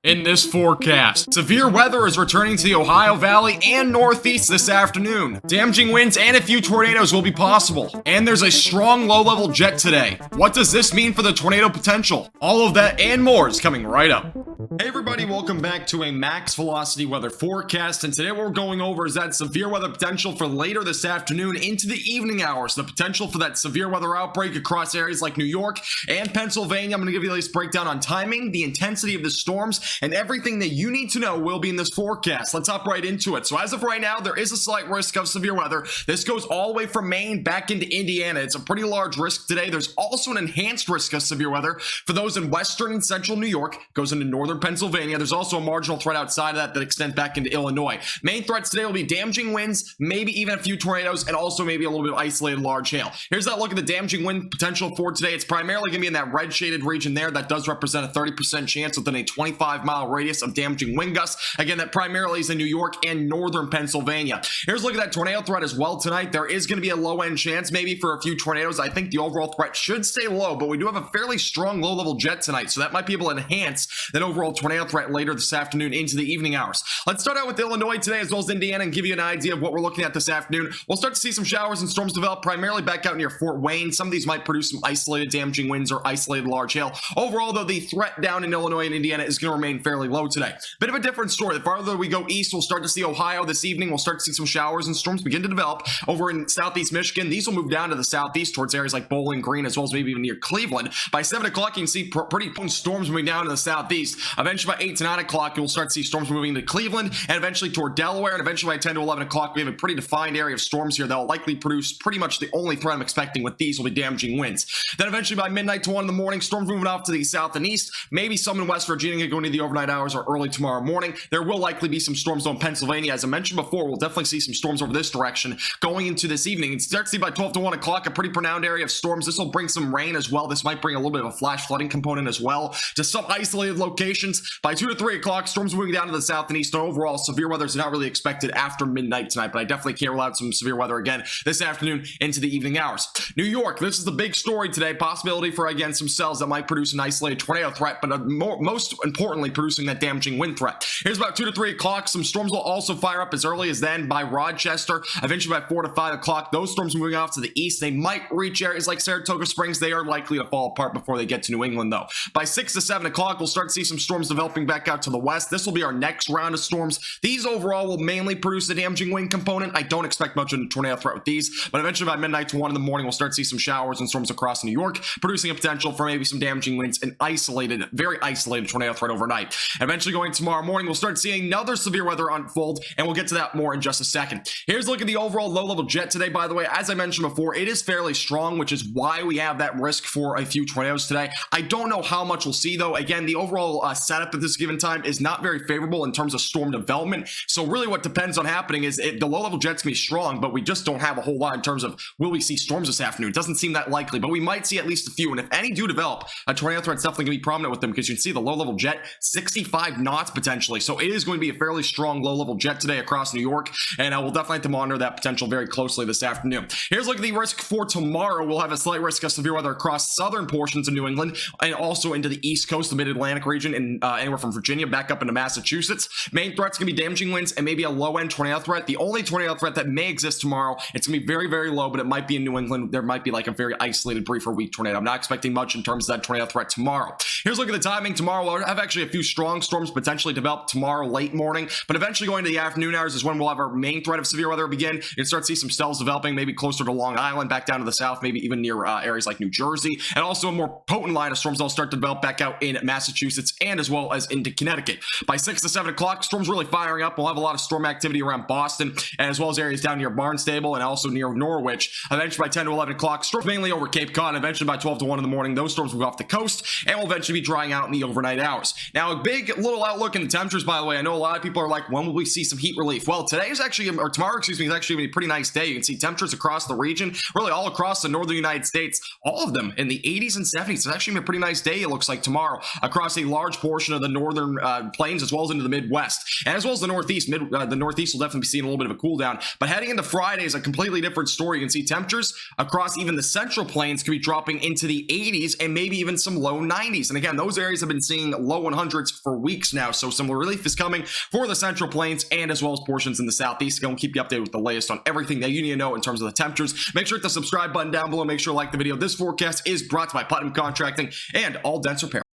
In this forecast, severe weather is returning to the Ohio Valley and Northeast this afternoon. Damaging winds and a few tornadoes will be possible. And there's a strong low-level jet today. What does this mean for the tornado potential? All of that and more is coming right up. Hey everybody, welcome back to a max velocity weather forecast, and today what we're going over is that severe weather potential for later this afternoon into the evening hours. The potential for that severe weather outbreak across areas like New York and Pennsylvania. I'm going to give you a latest breakdown on timing, the intensity of the storms, and everything that you need to know will be in this forecast. Let's hop right into it. So as of right now, there is a slight risk of severe weather. This goes all the way from Maine back into Indiana. It's a pretty large risk today. There's also an enhanced risk of severe weather for those in western and central New York, goes into northern Pennsylvania. There's also a marginal threat outside of that extends back into Illinois. Main threats today will be damaging winds, maybe even a few tornadoes, and also maybe a little bit of isolated large hail. Here's that look at the damaging wind potential for today. It's primarily going to be in that red shaded region there. That does represent a 30% chance within a 25-mile radius of damaging wind gusts. Again, that primarily is in New York and northern Pennsylvania. Here's a look at that tornado threat as well tonight. There is going to be a low-end chance maybe for a few tornadoes. I think the overall threat should stay low, but we do have a fairly strong low-level jet tonight, so that might be able to enhance that overall tornado threat later this afternoon into the evening hours. Let's start out with Illinois today as well as Indiana and give you an idea of what we're looking at this afternoon. We'll start to see some showers and storms develop primarily back out near Fort Wayne. Some of these might produce some isolated damaging winds or isolated large hail. Overall, though, the threat down in Illinois and Indiana is going to remain fairly low today. Bit of a different story. The farther we go east, we'll start to see Ohio this evening. We'll start to see some showers and storms begin to develop over in southeast Michigan. These will move down to the southeast towards areas like Bowling Green as well as maybe even near Cleveland. By 7 o'clock, you can see pretty potent storms moving down to the southeast. Eventually by 8 to 9 o'clock, you'll start to see storms moving to Cleveland and eventually toward Delaware. And eventually by 10 to 11 o'clock, we have a pretty defined area of storms here that will likely produce pretty much the only threat I'm expecting with these will be damaging winds. Then eventually by midnight to 1 in the morning, storms moving off to the south and east. Maybe some in West Virginia going into the overnight hours or early tomorrow morning. There will likely be some storms on Pennsylvania. As I mentioned before, we'll definitely see some storms over this direction going into this evening. And start to see by 12 to 1 o'clock, a pretty pronounced area of storms. This will bring some rain as well. This might bring a little bit of a flash flooding component as well to some isolated locations. By 2 to 3 o'clock, storms moving down to the south and east. And overall, severe weather is not really expected after midnight tonight, but I definitely can't rule out some severe weather again this afternoon into the evening hours. New York, this is the big story today. Possibility for, again, some cells that might produce an isolated tornado threat, but most importantly, producing that damaging wind threat. Here's about 2 to 3 o'clock. Some storms will also fire up as early as then by Rochester. Eventually by 4 to 5 o'clock, those storms moving off to the east. They might reach areas like Saratoga Springs. They are likely to fall apart before they get to New England, though. By 6 to 7 o'clock, we'll start to see some storms developing back out to the west. This will be our next round of storms. These overall will mainly produce the damaging wind component. I don't expect much of a tornado threat with these, but eventually by midnight to 1 in the morning, we'll start to see some showers and storms across New York, producing a potential for maybe some damaging winds and very isolated tornado threat overnight. Eventually going tomorrow morning, we'll start seeing another severe weather unfold, and we'll get to that more in just a second. Here's a look at the overall low-level jet today, by the way. As I mentioned before, it is fairly strong, which is why we have that risk for a few tornadoes today. I don't know how much we'll see, though. Again, the overall setup at this given time is not very favorable in terms of storm development. So really what depends on happening is the low-level jet's going to be strong, but we just don't have a whole lot in terms of will we see storms this afternoon. It doesn't seem that likely, but we might see at least a few. And if any do develop, a tornado threat's definitely going to be prominent with them because you can see the low-level jet, 65 knots potentially. So it is going to be a fairly strong low-level jet today across New York, and we'll definitely have to monitor that potential very closely this afternoon. Here's a look at the risk for tomorrow. We'll have a slight risk of severe weather across southern portions of New England and also into the East Coast, the Mid-Atlantic region, and anywhere from Virginia back up into Massachusetts. Main threat's going to be damaging winds and maybe a low-end tornado threat. The only tornado threat that may exist tomorrow, it's going to be very, very low, but it might be in New England. There might be like a very isolated, brief or weak tornado. I'm not expecting much in terms of that tornado threat tomorrow. Here's a look at the timing. Tomorrow, we'll have actually a few strong storms potentially develop tomorrow late morning, but eventually going to the afternoon hours is when we'll have our main threat of severe weather begin. You can start to see some cells developing maybe closer to Long Island, back down to the south, maybe even near areas like New Jersey, and also a more potent line of storms that'll start to develop back out in Massachusetts and as well as into Connecticut. By 6 to 7 o'clock, storms really firing up. We'll have a lot of storm activity around Boston, and as well as areas down near Barnstable and also near Norwich. Eventually by 10 to 11 o'clock, storms mainly over Cape Cod. Eventually by 12 to 1 in the morning, those storms will go off the coast and will eventually be drying out in the overnight hours. Now, a big little outlook in the temperatures, by the way. I know a lot of people are like, when will we see some heat relief? Well, today is actually, or tomorrow, excuse me, is actually a pretty nice day. You can see temperatures across the region, really all across the northern United States, all of them in the 80s and 70s. It's actually a pretty nice day, it looks like, tomorrow across a large portion of the northern plains as well as into the Midwest and as well as the Northeast. The Northeast will definitely be seeing a little bit of a cool down, but heading into Friday is a completely different story. You can see temperatures across even the central plains could be dropping into the 80s and maybe even some low 90s. And again, those areas have been seeing low 100s hundreds for weeks now. So some relief is coming for the Central Plains and as well as portions in the Southeast. Going to keep you updated with the latest on everything that you need to know in terms of the temperatures. Make sure to hit the subscribe button down below. Make sure to like the video. This forecast is brought to you by Putnam Contracting and All Dense Repair.